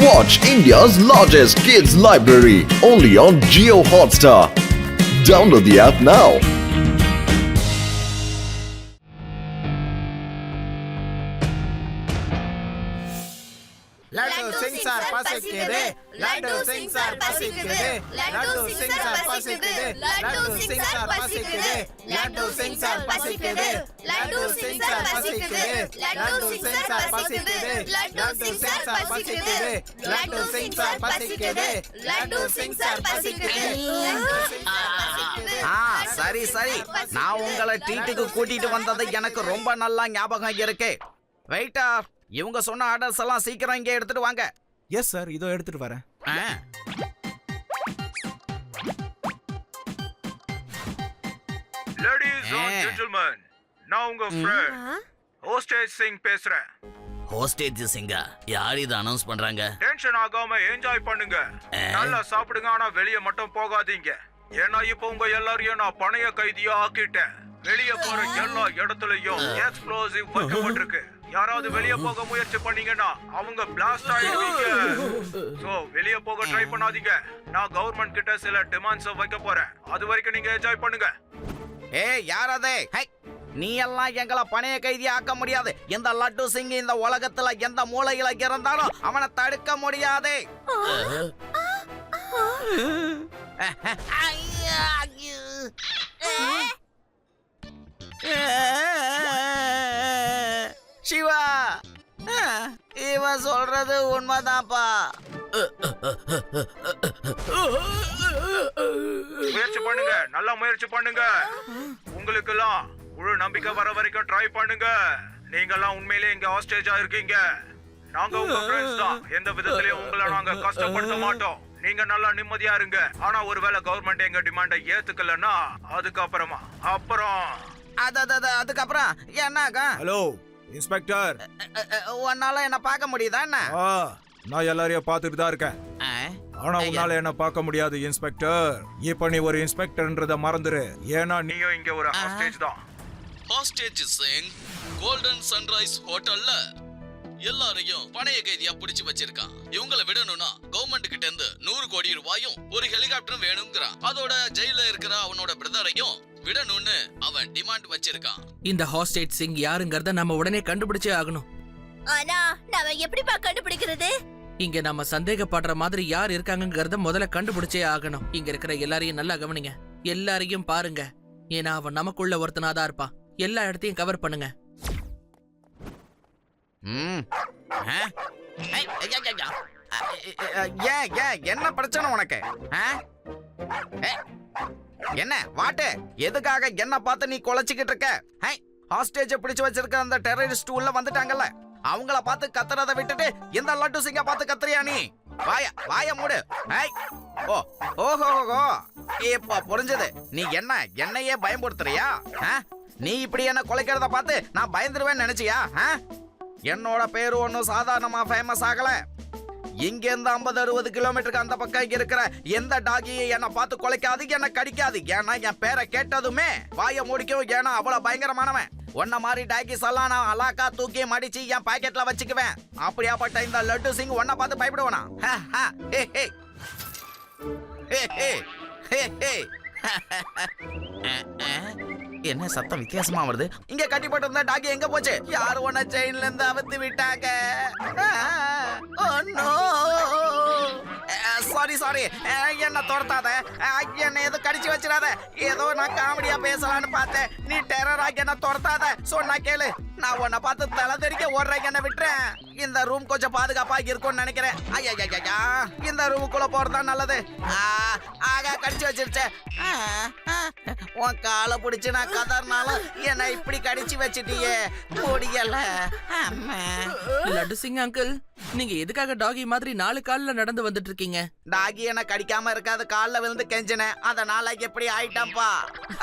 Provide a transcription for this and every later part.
Watch India's largest kids library only on Jio Hotstar. Download the app now. Laddu Singh sir பசிக்குது laddu Singh sir பசிக்குது laddu Singh sir பசிக்குது laddu Singh sir பசிக்குது laddu Singh sir பசிக்குது laddu Singh sir பசிக்குது laddu Singh sir பசிக்குது லட்டு சிங் சார் பசிக்குது லட்டு சிங் சார் பசிக்குது லட்டு சிங் சார் பசிக்குது. சரி சரி, நான் உங்களை ட்ரீட்டுக்கு கூட்டிட்டு வந்தது எனக்கு ரொம்ப நல்லா ஞாபகம் இருக்கு. வெயிட்டர், இவங்க சொன்ன ஆர்டர்ஸ் எல்லாம் சீக்கிரம் இங்க எடுத்துட்டு வாங்க. எஸ் சார், இதோ எடுத்துட்டு வரேன். Ladies and gentlemen, நான் உங்க ஃப்ரெண்ட் ஹோஸ்டேஜ் சிங் பேசுறேன். ஹோஸ்டேஜ் சிங்கா? யார் இதை அனௌன்ஸ் பண்றாங்க? டென்ஷன் ஆகாம என்ஜாய் பண்ணுங்க, நல்லா சாப்பிடுங்க, ஆனா வெளிய மட்டும் போகாதீங்க. ஏன்னா இப்போ உங்க எல்லாரையும் நான் பணைய கைதியா ஆக்கிட்டேன். வெளிய போற எல்லா இடத்துலயும் எக்ஸ்ப்ளோசிவ் வைக்கப்பட்டிருக்கு. யாராவது வெளிய போக முயற்சி பண்ணீங்கன்னா அவங்க பிளாஸ்ட் ஆயிடுவீங்க. சோ வெளிய போக ட்ரை பண்ணாதீங்க. நான் கவர்மெண்ட் கிட்ட சில டிமாண்ட்ஸ் வைக்க போறேன். அது வரைக்கும் நீங்க என்ஜாய் பண்ணுங்க. ஏய், யாரதே? நீ எல்லாம் எங்களை பணைய கைதி ஆக்க முடியாது. இந்த லட்டு சிங் இந்த உலகத்துல எந்த மூலையில இருந்தாலும் அவனை தடுக்க முடியாது. சிவா, இவன் சொல்றது உண்மைதான்ப்பா. முயற்சி பண்ணுங்க, நல்லா முயற்சி பண்ணுங்க. உங்களுக்கு எல்லாம் முழு நம்பிக்கை வர வரைக்கும் ட்ரை பண்ணுங்க. நீங்க எல்லாம் உண்மையிலேயே இங்க ஹாஸ்டேஜா இருக்கீங்க. நாங்க உங்க ஃப்ரெண்ட்ஸ் தான். எந்த விதத்திலயும் உங்களை நாங்க கஷ்டப்படுத்த மாட்டோம். நீங்க நல்லா நிம்மதியா இருங்க. ஆனா ஒருவேளை கவர்மெண்ட் எங்க டிமாண்டை ஏத்துக்கலன்னா அதுக்கப்புறம் என்னாக்கா? ஹலோ இன்ஸ்பெக்டர், உன்னால என்ன பார்க்க முடியுதா என்ன? நான் எல்லாரையும் பார்த்துட்டு தான் இருக்கேன். ஆனா உன்னால என்ன பார்க்க முடியாது இன்ஸ்பெக்டர். இப்ப நீ ஒரு இன்ஸ்பெக்டர்ன்றத மறந்துரு. ஏன்னா நீயும் இங்க ஒரு ஹாஸ்டேஜ் தான். ஹாஸ்டேஜ் சிங் கோல்டன் சன்ரைஸ் ஹோட்டல்ல எல்லாரையும் பணைய கைதியா பிடிச்சு வச்சிருக்கான். இவங்களை விடணும்னா கவர்மெண்ட் கிட்ட இருந்து 100 கோடி ரூபாயும் ஒரு ஹெலிகாப்டரும் வேணும்ங்கறான். அதோட ஜெயில இருக்கிற அவனோட பிரதரையும் விடணும்னு அவன் டிமாண்ட் வச்சிருக்கான். இந்த ஹாஸ்டேஜ் சிங் யாருங்கறத நம்ம உடனே கண்டுபிடிச்சே ஆகணும். ஆனா நாம எப்படிப்பா கண்டுபிடிக்கிறது? இங்க நம்ம சந்தேகப்படுற மாதிரி யார் இருக்காங்கங்கறத முதல்ல கண்டுபிடிச்சே ஆகணும். இங்க இருக்கிற எல்லாரையும் நல்லா கவனிங்க, எல்லாரையும் பாருங்க. ஏன்னா அவன் நமக்குள்ள ஒருத்தனாதான் இருப்பான். எல்லா இடத்தையும் கவர் பண்ணுங்க. என்ன பிரச்சனை உனக்கு? என்ன வாட்டு? எதுக்காக என்ன பார்த்து நீ குலைச்சிக்கிட்டு இருக்க? ஹாஸ்டேஜ் பிடிச்சு வச்சிருக்க அந்த டெரரிஸ்ட் உள்ள வந்துட்டாங்கல்ல, அவங்கள பார்த்து கத்துறத விட்டுட்டு இந்த லட்டு சிங்க பார்த்து கத்துறியா நீ? வாய மூடு. ஓஹோ, இப்ப புரிஞ்சது. நீ என்னையே பயன்படுத்துறியா? நீ இப்படி என்ன குலைக்கிறத பார்த்து நான் பயந்துருவேன்னு நினைச்சியா? என்னோட பேரு ஒன்னும் சாதாரணமா ஃபேமஸ் ஆகல. இங்க இருந்து 50-60 கிலோமீட்டருக்கு அந்த பக்கம் இருக்கிற எந்த டாகியும் என்ன பார்த்து குலைக்காது, என்ன கடிக்காது. ஏன்னா என் பேரை கேட்டதுமே வாய முடிக்கும். ஏன்னா அவ்வளவு பயங்கரமானவன். ஒன்ன மாதிரி டாகிஸ் எல்லாம் நான் அலாக்கா தூக்கி மடிச்சு என் பாக்கெட்ல வச்சுக்குவேன். அப்படியாப்பட்ட இந்த லட்டு சிங் ஒன்ன பார்த்து பயப்படுவானா? என்ன சத்தம் வித்தியாசமா வருது? இங்க கட்டிப்பட்டு இருந்த டாகி எங்க போச்சு? யாரு உன்ன செயின்ல இருந்து அவுத்து விட்டாங்க? சாரி, என்ன துரத்தாத, என்ன எதுவும் கடிச்சு வச்சிடாத. ஏதோ நான் காமெடியா பேசலான்னு பார்த்தேன். நீ டெரர் ஆகி என்ன துரத்தாத. சொன்னா கேளு, நான் உன்னை பார்த்து தலை தெறிக்க ஓடுறேன். என்ன விட்டுறேன். இந்த ரூம் கொஞ்சம் பாதுகாப்பா இருக்கும்னு நினைக்கிறேன். ஐயா, இந்த ரூமுக்குள்ள போறதா நல்லது. ஆகா, கடிச்சு வச்சிருச்சே. உன் காலை பிடிச்சு நான் கதறினாலும் என்ன இப்படி கடிச்சு வச்சிட்டியே, முடியல. லட்டு சிங் அங்கிள், நீங்க எதுக்காக டாகி மாதிரி 4 கால்ல நடந்து வந்துட்டு இருக்கீங்க? டாகி என்ன கடிக்காம இருக்காது. கால்ல விழுந்து கெஞ்சினேன், அதனால எப்படி ஆயிட்டாப்பா.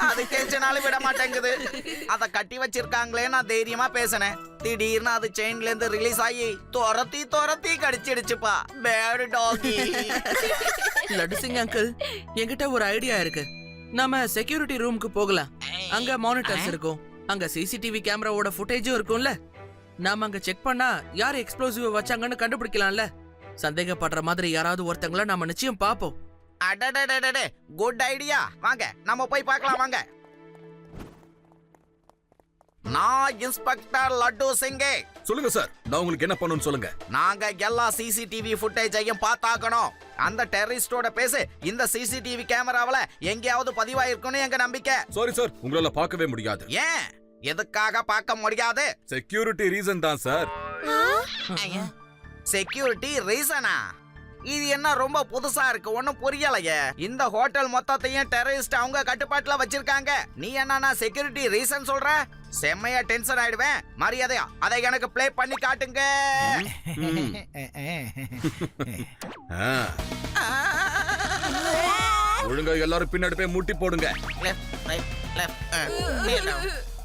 அது கெஞ்சினாலும் விட மாட்டேங்குது. அத கட்டி வச்சிருக்காங்களே, நான் தைரியமா பேசினேன். திடீர்னு அது செயின்ல இருந்து ரிலீஸ் ஆகி துரத்தி கடிச்சிடுச்சுப்பா. பேட் டாகி. லட்டு சிங் அங்கிள், என்கிட்ட ஒரு ஐடியா இருக்கு. நாம செக்யூரிட்டி ரூமுக்கு போகலாம். அங்க மானிட்டர்ஸ் இருக்கும். அங்க சிசிடிவி கேமராவோட ஃபுட்டேஜும் இருக்கும்ல. நாம அங்க செக் பண்ணா யார் எக்ஸ்ப்ளோசிவ் வச்சாங்கன்னு கண்டுபிடிக்கலாம்ல. சந்தேகப்படுற மாதிரி யாராவது ஒருத்தங்கள நாம நிச்சயம் பாப்போம். அடடடடடே, குட் ஐடியா. வாங்க நம்ம போய் பார்க்கலாம் வாங்க. நான் இன்ஸ்பெக்டர் லட்டு சிங்கே. சொல்லுங்க சார், நான் உங்களுக்கு என்ன பண்ணணும்னு சொல்லுங்க. நாங்க எல்லா சிசிடிவி ஃபுட்டேஜையும் பார்த்தாக்கணும். அந்த டெரரிஸ்டோட பேசு இந்த சிசிடிவி கேமராவுல எங்கேயாவது பதிவாயிருக்கும்னு எங்க நம்பிக்கை. சாரி சார், உங்களால பார்க்கவே முடியாது. ஏன் எதுக்காக பார்க்க முடியாது? செக்யூரிட்டி ரீசன் தான் சார். செக்யூரிட்டி ரீசனா? இது என்ன ரொம்ப புதுசா இருக்கு, ஒன்னும் புரியலையே. இந்த ஹோட்டல் மொத்தத்தையும் டெரரிஸ்ட் அவங்க கட்டுப்பாட்டுல வச்சிருக்காங்க. நீ என்னன்னா செக்யூரிட்டி ரீசன் சொல்ற? செம்மையா டென்ஷன் ஆயிடுவேன். மரியாதையா அதை எனக்கு ப்ளே பண்ணி காட்டுங்க. ஒழுங்கா எல்லாரும் பின்னாடி போய் முட்டி போடுங்க.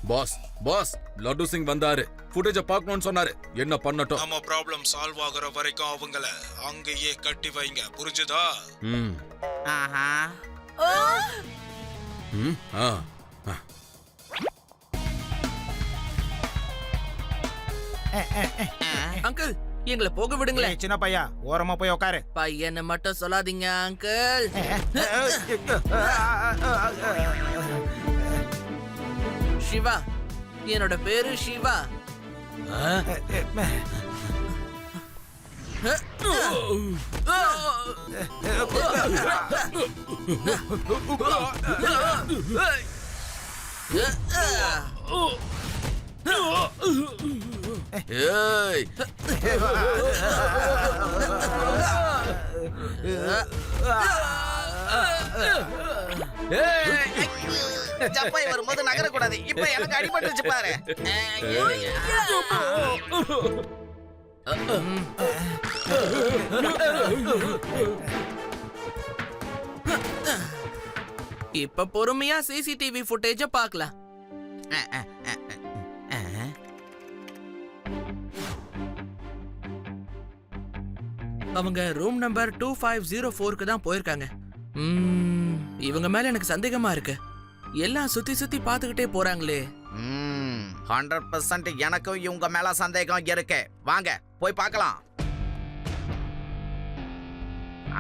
பாஸ் பாஸ், லட்டு சிங் வந்தாரு. ஃபுட்டேஜ பார்க்கணும்னு சொன்னாரு. என்ன பண்ணட்டும்? நம்ம ப்ராப்ளம் சால்வ் ஆகுற வரைக்கும் அவங்கள அங்கேயே கட்டி வைங்க, புரிஞ்சுதா? ஆஹா. அங்கிள், எங்களை போக விடுங்களேன். சின்ன பையா, ஓரமா போய் உட்காரு. பையனை மட்டும் சொல்லாதீங்க அங்கிள். சிவா, என்னோட பேரு சிவா. ஏய், ஜப்பாய் வரும்போது நகரக்கூடாது. இப்ப எனக்கு அடிபட்டுச்சு பாரு. இப்ப பொறுமையா சிசிடிவி ஃபுட்டேஜ பார்க்கலாம். அவங்க ரூம் நம்பர் 2504க்கு தான் போயிருக்காங்க. இவங்க மேல எனக்கு சந்தேகமா இருக்கு. எல்லாம் சுத்தி சுத்தி பாத்துக்கிட்டே போறாங்களே. 100% எனக்கும் இவங்க மேல சந்தேகம் இருக்கு. வாங்க போய் பார்க்கலாம்.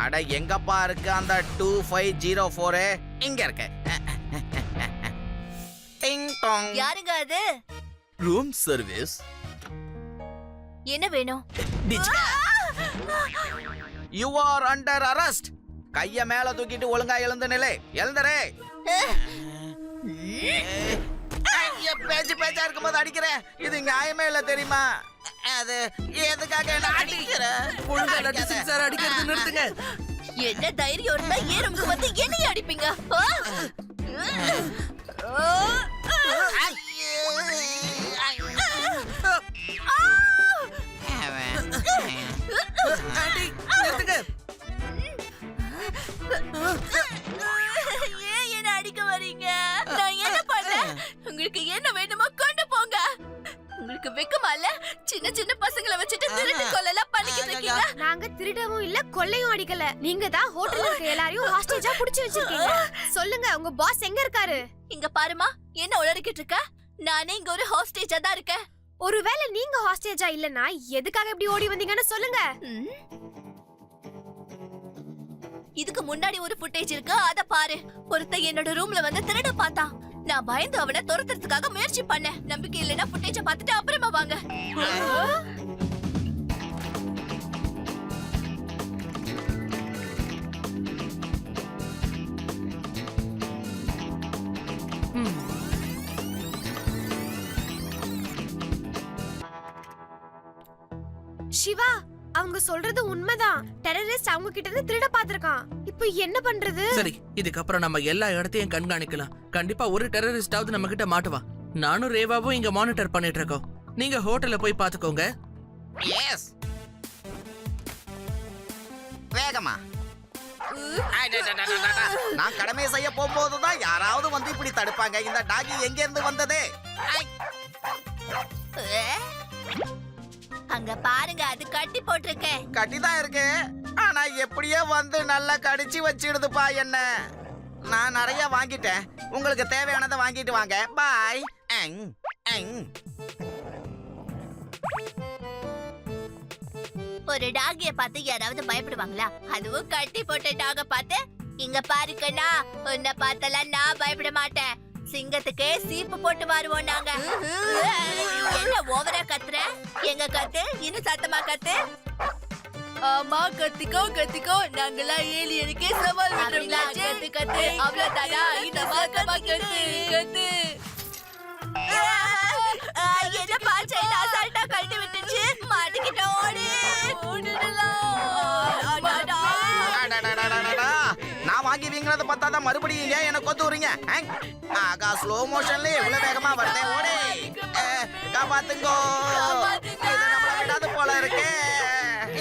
அட எங்கப்பா இருக்கு அந்த 2504? இங்க இருக்கு. டிங் டாங். யாருங்க அது? Room service. என்ன வேணும்? You are under arrest. கைய மேல தூக்கிட்டு ஒழுங்கா எழுந்து நிலை. எழுந்தரே. பேச்சா இருக்கும்போது அடிக்கிறேன். இது நியாயமே இல்ல தெரியுமா? அது எதுக்காக என்ன அடிக்கிற? ஒழுங்கா லட்டு சிங் சார் அடிக்கிறது நிறுத்துங்க. என்ன தைரியம் இருந்தா ஏன் நமக்கு வந்து என்னைய அடிப்பீங்க? ஆண்டி, நிறுத்துங்க. ஏன் என்ன அடிக்க வரீங்க? நான் என்ன பண்ணேன்? உங்களுக்கு என்ன வேணுமோ கொண்டு போங்க. உங்களுக்கு வெக்கமா இல்ல? சின்ன சின்ன பசங்களை வச்சுட்டு திருட்டு கொலைலாம் பண்ணிக்கிட்டு இருக்கீங்க. நாங்க திருடவும் இல்ல, கொள்ளையும் அடிக்கல. நீங்க தான் ஹோட்டல்ல இருக்க எல்லாரையும் ஹாஸ்டேஜா புடிச்சு வச்சிருக்கீங்க. சொல்லுங்க, உங்க பாஸ் எங்க இருக்காரு? இங்க பாருமா, என்ன உளறிக்கிட்டு இருக்க? நானே இங்க ஒரு ஹாஸ்டேஜா தான் இருக்கேன். ஒருவேளை நீங்க ஹாஸ்டேஜா இல்லனா எதுக்காக இப்படி ஓடி வந்தீங்கன்னு சொல்லுங்க. இதுக்கு முன்னாடி ஒரு ஃபுட்டேஜ் இருக்கு, அத பாரு. ஒருத்தன் என்னோட ரூம்ல வந்து திருட பார்த்தான். நான் பயந்து அவனை துரத்துறதுக்காக முயற்சி பண்ணேன். நம்பிக்கை இல்லைன்னா ஃபுட்டேஜ பார்த்துட்டு அப்புறமா வாங்க. சிவா, அவங்க சொல்றது உண்மைதான். டெரரிஸ்ட் அவங்க கிட்ட இருந்து திருட பாத்திருக்கான். இப்போ என்ன பண்றது? சரி, இதுக்கப்புறம் நம்ம எல்லா இடத்தையும் கண்காணிக்கலாம். கண்டிப்பா ஒரு டெரரிஸ்டாவது நம்ம கிட்ட மாட்டுவான். நானும் ரேவாவும் இங்க மானிட்டர் பண்ணிட்டு இருக்கோம். நீங்க ஹோட்டல்ல போய் பாத்துக்கோங்க. எஸ். வேகமா. நான் கடமை செய்ய போகும்போதுதான் யாராவது வந்து இப்படி தடுப்பாங்க. இந்த டாகி எங்க இருந்து வந்தது? அங்க பாருங்க, அது கட்டி போட்டிருக்கேன். கட்டிதான் இருக்கு. ஆனா எப்படியோ வந்து நல்லா கடிச்சு வச்சிடுதுப்பா என்ன. நான் நிறைய வாங்கிட்டேன். உங்களுக்கு தேவையானதை வாங்கிட்டு வாங்க. பாய். ஒரு டாகிய பார்த்து யாராவது பயப்படுவாங்களா? அதுவும் கட்டி போட்ட டாக பார்த்து. இங்க பாரு கண்ணா, உன்னை பார்த்தலாம் நான் பயப்பட மாட்டேன். சிங்கத்துக்கே சீப்பு போட்டு மாறுவோம் நாங்க. என்ன ஓவரா கத்துற? எங்க கத்து, இன்னும் சத்தமா கத்து. ஆமா, கத்திக்கோ கத்திக்கோ, நாங்கெல்லாம் ஏலியனுக்கே சவால் விடுறோம்ல. கத்து கத்து, அவ்வளவுதானா? இன்னும் சத்தமா கத்து கத்து. என்ன பாச்சை அசால்ட்டா கழட்டி விட்டுச்சு. மாட்டிக்கிட்ட ஓடு. நான் வாங்கி வீங்கிறத பார்த்தாதான் மறுபடியும் ஏன் என்ன கொத்து வரீங்க? ஆகா, ஸ்லோ மோஷன்ல இவ்வளவு வேகமா வருதே. ஓடு, காப்பாத்துங்கோ. இது நம்மள விடாது போல இருக்கு.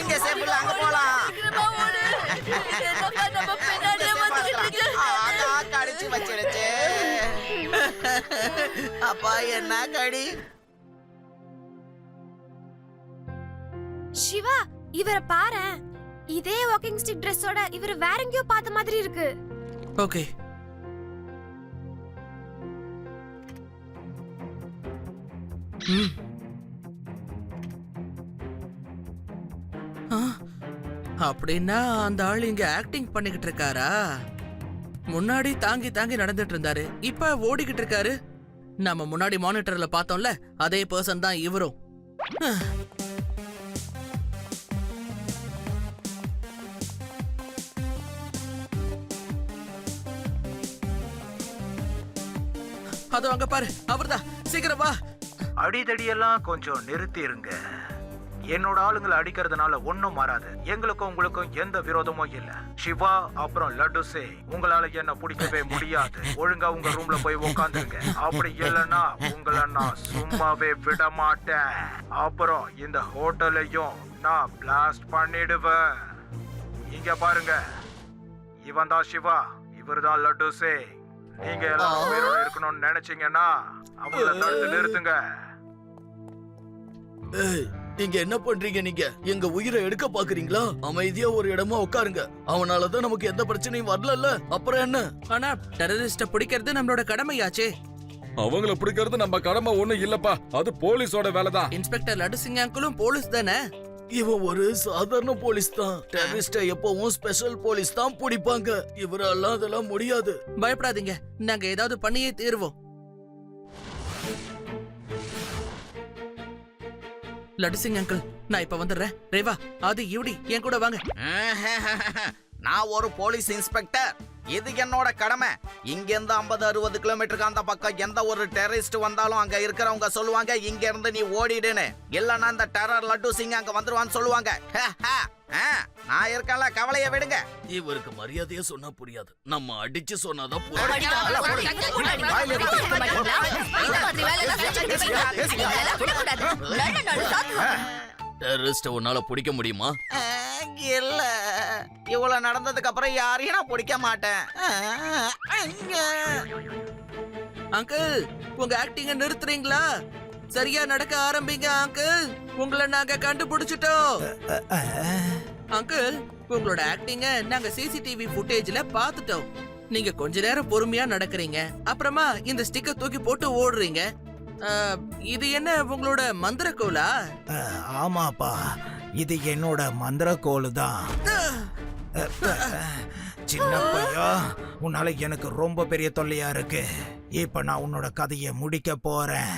இங்க சேஃப் இல்ல, அங்க போலாம். ஆகா, கடிச்சு வச்சிடுச்சு. அப்பா என்ன கடி? சிவா, இவரை பாரு. இதே வாக்கிங் ஸ்டிக் Dressோட இவர் வேற எங்கேயோ பார்த்த மாதிரி இருக்கு. ஓகே. அப்படின்னா அந்த ஆள் இங்க ஆக்டிங் பண்ணிக்கிட்டு இருக்காரா? முன்னாடி தாங்கி தாங்கி நடந்துட்டு இருந்தாரு, இப்ப ஓடிக்கிட்டு இருக்காரு. நம்ம முன்னாடி மானிட்டர்ல பார்த்தோம்ல, அதே பர்சன் தான் இவரும். அதோ அங்க பாரு, அவர்தான். சீக்கிரம் வா. அடிதடியெல்லாம் கொஞ்சம் நிறுத்திருங்க. என்னோட ஆளுங்களை அடிக்கிறதுனால ஒன்னும் மாறாது. எங்களுக்கும் உங்களுக்கும் எந்த விரோதமும் இல்ல. சிவா அப்புறம் லட்டு சிங், உங்களால என்ன பிடிக்கவே முடியாது. ஒழுங்கா உங்க ரூம்ல போய் உட்காந்துருங்க. அப்படி இல்லைன்னா உங்களை நான் சும்மாவே விட மாட்டேன். அப்புறம் இந்த ஹோட்டலையும் நான் பிளாஸ்ட் பண்ணிடுவேன். இங்க பாருங்க, இவன் தான் சிவா, இவர்தான் லட்டு சிங். நீங்க எல்லாரும் உயிரோட இருக்கணும்னு நினைச்சீங்கன்னா அவங்கள தடுத்து நிறுத்துங்க. நீங்க என்ன பண்றீங்க? நீங்க எங்க உயிரை எடுக்க பாக்குறீங்களா? அமைதியா ஒரு இடமா உட்காருங்க. அவனாலதான் நமக்கு எந்த பிரச்சனையும் வரல. அப்புறம் என்ன? ஆனா டெரரிஸ்ட பிடிக்கிறது நம்மளோட கடமையாச்சே. அவங்கள பிடிக்கிறது நம்ம கடமை ஒண்ணும் இல்லப்பா, அது போலீஸோட வேலைதான். இன்ஸ்பெக்டர் லட்டு சிங் அங்கிளும் போலீஸ் தானே? இவன் ஒரு சாதாரண போலீஸ் தான். டெரரிஸ்ட எப்பவும் ஸ்பெஷல் போலீஸ் தான் பிடிப்பாங்க. இவரெல்லாம் அதெல்லாம் முடியாது. பயப்படாதீங்க, நாங்க ஏதாவது பண்ணியே தீர்வோம். லட்டு சிங் அங்கிள், நான் இப்ப வந்துடுறேன். ரேவா, அது யூடி, என் கூட வாங்க. நான் ஒரு போலீஸ் இன்ஸ்பெக்டர். இது என்னோட கடமை. இங்க இருந்து 50-60 கிலோமீட்டருக்கு அந்த பக்கம் எந்த ஒரு டெரரிஸ்ட் வந்தாலும் அங்க இருக்கிறவங்க சொல்லுவாங்க, இங்க இருந்து நீ ஓடிடுன்னு. இல்லன்னா இந்த டெரர் லட்டு சிங் அங்க வந்துருவான்னு சொல்லுவாங்க. நான் இருக்கல, கவலைய விடுங்க. இவருக்கு மரியாதையா சொன்னா புரியாது, நம்ம அடிச்சு சொன்னாதான் டெரரிஸ்ட உன்னால பிடிக்க முடியுமா? இல்ல, இவ்வளவு நடந்ததுக்கு அப்புறம் யாரையும் நான் பிடிக்க மாட்டேன். அங்கிள், உங்க ஆக்டிங்க நிறுத்துறீங்களா? சரியா நடக்க ஆரம்பிங்க அங்கிள். உங்களை நாங்க கண்டுபிடிச்சிட்டோம். அங்கிள், உங்களோட ஆக்டிங்க நாங்க சிசிடிவி ஃபுட்டேஜ்ல பாத்துட்டோம். நீங்க கொஞ்ச நேரம் பொறுமையா நடக்கிறீங்க, அப்புறமா இந்த ஸ்டிக்கை தூக்கி போட்டு ஓடுறீங்க. இது என்ன உங்களோட மந்திரக்கோலா? ஆமாப்பா, இது என்னோட மந்திரக்கோலு தான். சின்ன பையா, உன்னால எனக்கு ரொம்ப பெரிய தொல்லையா இருக்கு. இப்ப நான் உன்னோட கதையை முடிக்க போறேன்.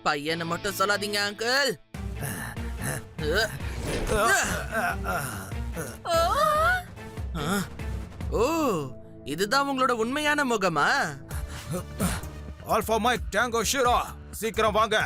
பையனை மட்டும் சொல்லாதீங்க அங்கிள். ஓ, இதுதான் உங்களோட உண்மையான முகமா? ஆல்பா மைக் டேங்கோ ஷீரா, சீக்கிரம் வாங்க.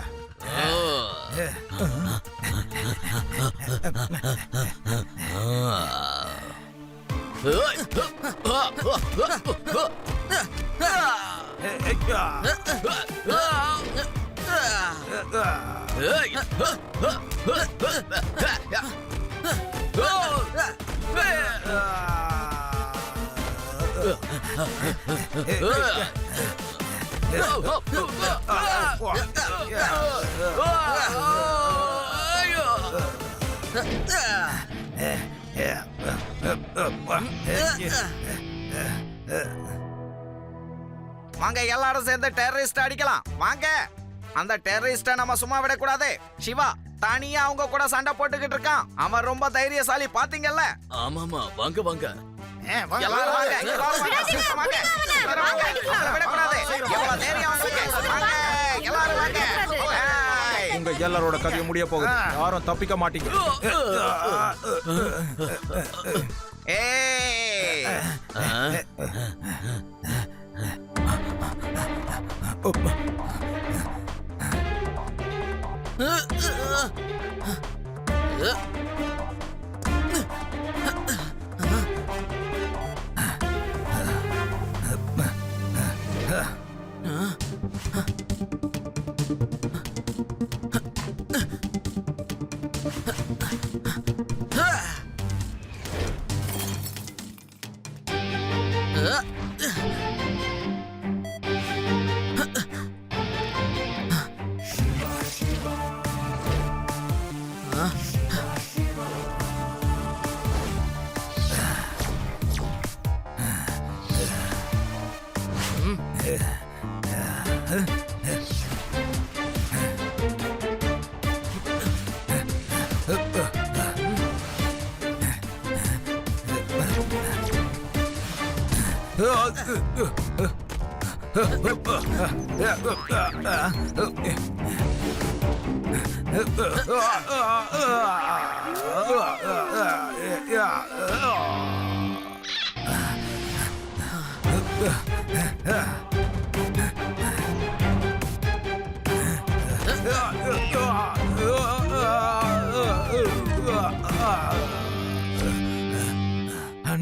வாங்க, எல்லாரும் சேர்ந்து டெரரிஸ்ட் அடிக்கலாம். வாங்க, அந்த டெரரிஸ்ட நம்ம சும்மா விடக்கூடாது. சிவா, தனியா அவங்க கூட சண்டை போட்டுக்கிட்டு இருக்கான். அவன் ரொம்ப தைரியசாலி பாத்தீங்கல்ல. ஆமாமா, வாங்க வாங்க. எல்லாரும் வாங்க, எல்லாரும் வாங்க, சீக்கிரம் வாங்க. எல்லாரும் வாங்க, அவங்கள விடக்கூடாது. எவ்வளவு தைரியம் அவங்களுக்கு. வாங்க, எல்லாரும் வாங்க. ஏய். உங்க எல்லாரோட கதையை முடிய போகுது. யாரும் தப்பிக்க மாட்டீங்க. ஏய்.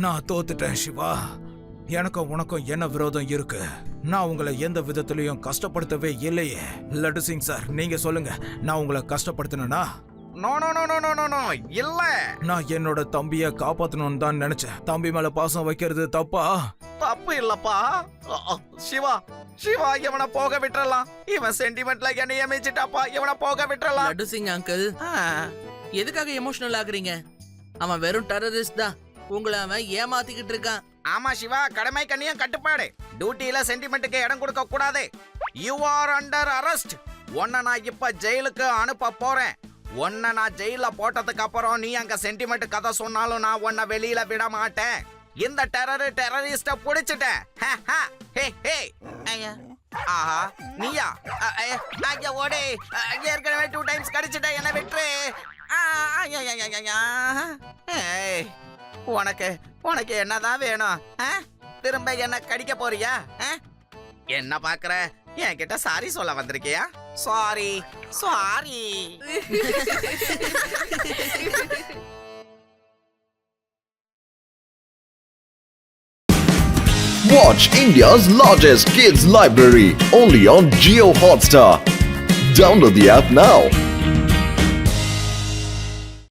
நான் தோத்துட்டேன் சிவா. எனக்கும் உனக்கும் என்ன விரோதம் இருக்கு? நான் உங்களை எந்த விதத்திலையும் கஷ்டப்படுத்தவே இல்லையே. லட்டு சிங் சார், நீங்க சொல்லுங்க, நான் உங்களை கஷ்டப்படுத்தினா? No no no no no no இல்ல. நான் என்னோட தம்பிய காப்பாத்தணும்னு தான் நினைச்சேன். தம்பி மேல பாசம் வைக்கிறது தப்பா? தப்பு இல்லப்பா. சிவா சிவா, இவனை போக விட்டுறலாம். இவன் சென்டிமெண்ட்ல என்னைய மேய்ச்சிட்டாப்பா. இவனை போக விட்டுறலாம். லட்டு சிங் அங்கிள், எதுக்காக எமோஷனல் ஆகுறீங்க? அவன் வெறும் டெரரிஸ்ட் தான். உங்களை அவன் ஏமாத்திக்கிட்டு இருக்கான். ஆமா சிவா, கடமை கண்ணியம் கட்டுப்பாடு. டியூட்டில சென்டிமெண்ட்டுக்கு இடம் கொடுக்க கூடாது. You are under arrest. உன்னை நான் இப்ப ஜெயிலுக்கு அனுப்ப போறேன். உன்னை நான் ஜெயில போட்டதுக்கு அப்புறம் நீ அங்க சென்டிமெண்ட் கதை சொன்னாலும் நான் உன்னை வெளியில விட மாட்டேன். இந்த டெரரிஸ்ட புடிச்சிட்டேன். ஆஹா, நீயா? ஐயா ஓடே, ஏற்கனவே 2 டைம்ஸ் கடிச்சிட்ட, என்ன விட்டுரு. உனக்கு என்னதான் வேணும்? திரும்ப என்ன கடிக்க போறியா? என்ன பாக்குற? என்கிட்ட சாரி சொல்ல வந்திருக்கியா? Sorry sorry. Watch India's largest kids library only on Jio Hotstar. Download the app now.